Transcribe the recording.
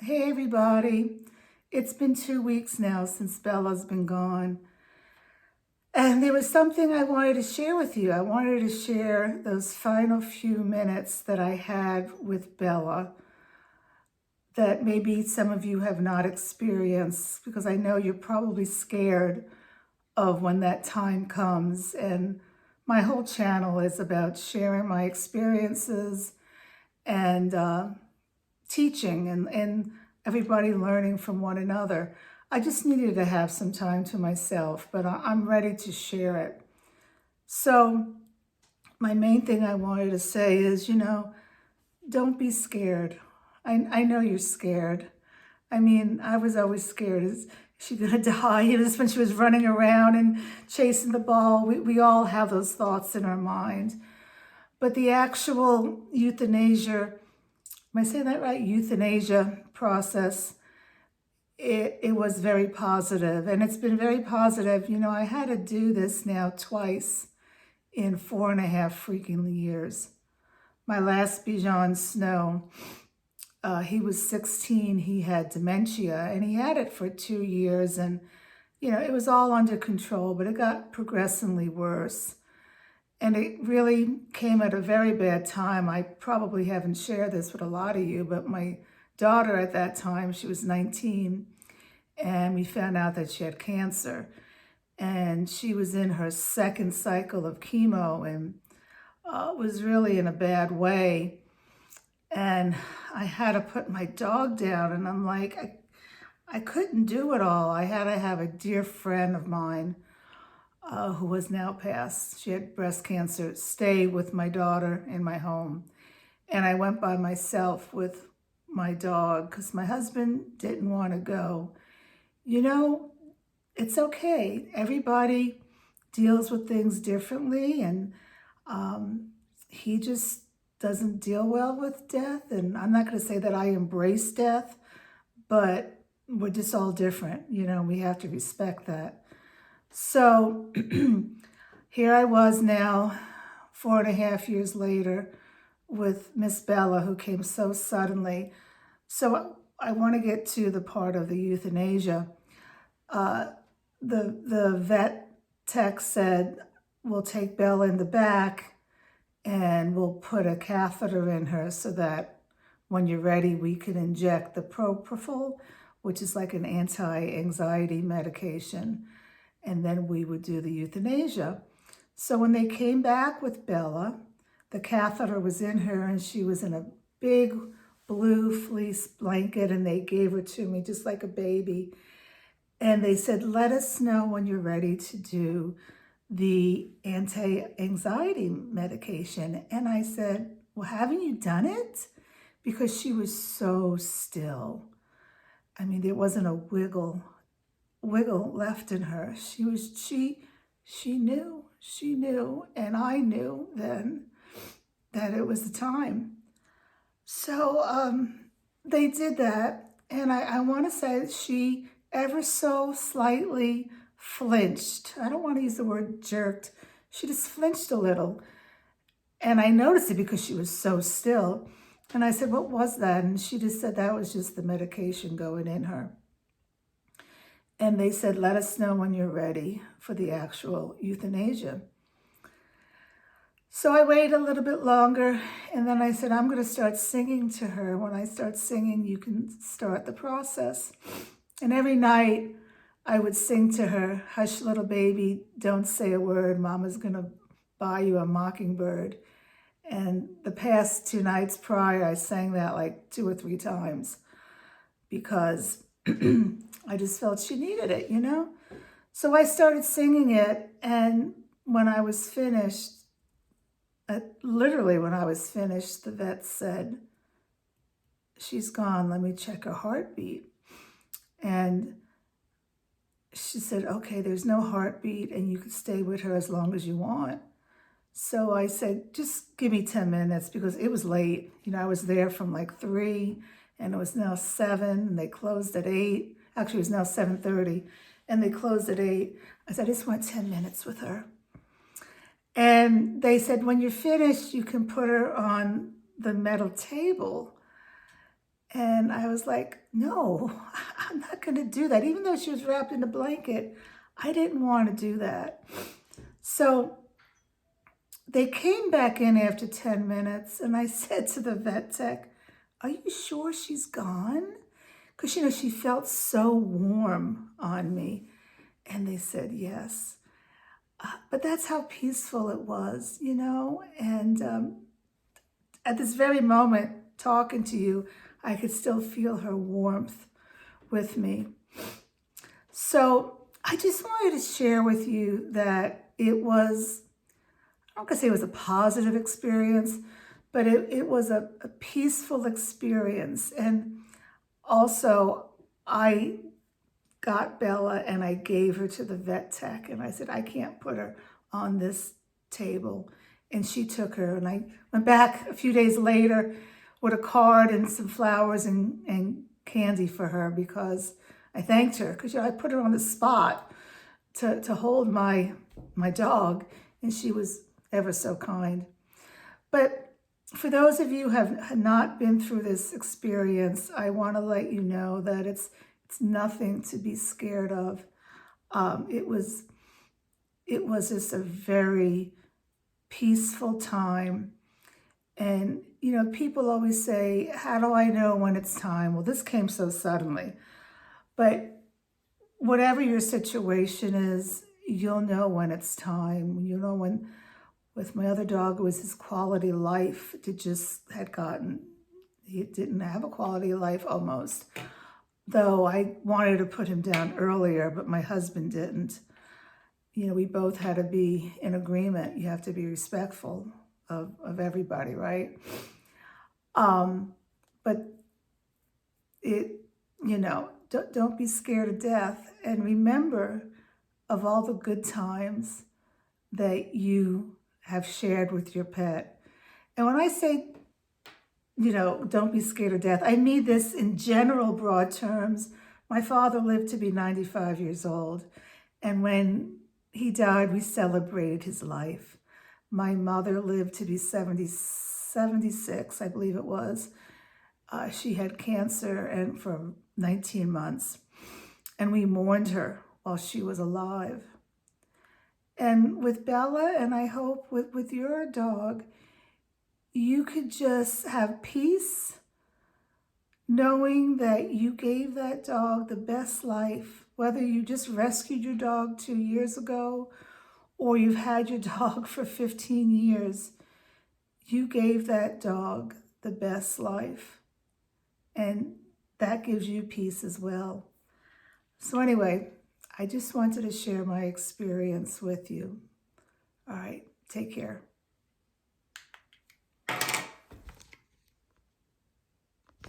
Hey everybody, it's been 2 weeks now since Bella's been gone. And there was something I wanted to share with you. I wanted to share those final few minutes that I had with Bella that maybe some of you have not experienced, because I know you're probably scared of when that time comes. And my whole channel is about sharing my experiences and teaching and everybody learning from one another. I just needed to have some time to myself, but I'm ready to share it. So my main thing I wanted to say is, don't be scared. I know you're scared. I mean, I was always scared. Is she gonna die? Just when she was running around and chasing the ball. We all have those thoughts in our mind. But the actual euthanasia, am I saying that right? Euthanasia process, it was very positive, and it's been very positive. I had to do this now twice in 4.5 freaking years. My last Bijan Snow, he was 16, he had dementia, and he had it for 2 years, and it was all under control, but it got progressively worse. And it really came at a very bad time. I probably haven't shared this with a lot of you, but my daughter at that time, she was 19, and we found out that she had cancer. And she was in her second cycle of chemo and was really in a bad way. And I had to put my dog down, and I'm like, I couldn't do it all. I had to have a dear friend of mine who was now passed. She had breast cancer, stay with my daughter in my home. And I went by myself with my dog because my husband didn't want to go. It's okay. Everybody deals with things differently, and he just doesn't deal well with death. And I'm not going to say that I embrace death, but we're just all different. We have to respect that. So here I was now, 4.5 years later, with Miss Bella, who came so suddenly. So I want to get to the part of the euthanasia. The vet tech said, we'll take Bella in the back and we'll put a catheter in her so that when you're ready, we can inject the propofol, which is like an anti-anxiety medication. And then we would do the euthanasia. So when they came back with Bella, the catheter was in her and she was in a big blue fleece blanket, and they gave her to me just like a baby. And they said, let us know when you're ready to do the anti-anxiety medication. And I said, well, haven't you done it? Because she was so still. I mean, there wasn't a wiggle left in her. She knew, and I knew then that it was the time. So they did that, and I want to say that she ever so slightly flinched. I don't want to use the word jerked. She just flinched a little, and I noticed it because she was so still. And I said, what was that? And she just said that was just the medication going in her. And they said, let us know when you're ready for the actual euthanasia. So I waited a little bit longer, and then I said, I'm going to start singing to her. When I start singing, you can start the process. And every night I would sing to her, hush, little baby, don't say a word. Mama's going to buy you a mockingbird. And the past 2 nights prior, I sang that like 2 or 3 times because I just felt she needed it, So I started singing it, and when I was finished, literally when I was finished, the vet said, she's gone, let me check her heartbeat. And she said, okay, there's no heartbeat, and you can stay with her as long as you want. So I said, just give me 10 minutes because it was late. I was there from like 3, and it was now 7, and they closed at 8. Actually, it was now 7:30, and they closed at 8. I said, I just want 10 minutes with her. And they said, when you're finished, you can put her on the metal table. And I was like, no, I'm not going to do that. Even though she was wrapped in a blanket, I didn't want to do that. So they came back in after 10 minutes, and I said to the vet tech, are you sure she's gone? Because, she felt so warm on me. And they said, yes. But that's how peaceful it was, And at this very moment, talking to you, I could still feel her warmth with me. So I just wanted to share with you that it was, I'm not going to say it was a positive experience, but it was a peaceful experience. And also, I got Bella and I gave her to the vet tech. And I said, I can't put her on this table. And she took her. And I went back a few days later with a card and some flowers and candy for her, because I thanked her. Because I put her on the spot to hold my dog. And she was ever so kind. But for those of you who have not been through this experience, I want to let you know that it's nothing to be scared of. It was just a very peaceful time. And, people always say, how do I know when it's time? Well, this came so suddenly. But whatever your situation is, you'll know when it's time. You'll know when. With my other dog, it was his quality of life. He didn't have a quality of life almost. Though I wanted to put him down earlier, but my husband didn't. We both had to be in agreement. You have to be respectful of everybody, right? But don't be scared of death. And remember of all the good times that you have shared with your pet. And when I say, don't be scared of death, I mean this in general broad terms. My father lived to be 95 years old. And when he died, we celebrated his life. My mother lived to be 76, I believe it was. She had cancer and for 19 months. And we mourned her while she was alive. And with Bella, and I hope with your dog, you could just have peace, knowing that you gave that dog the best life, whether you just rescued your dog 2 years ago or you've had your dog for 15 years. You gave that dog the best life, and that gives you peace as well. So anyway, I just wanted to share my experience with you. All right, take care.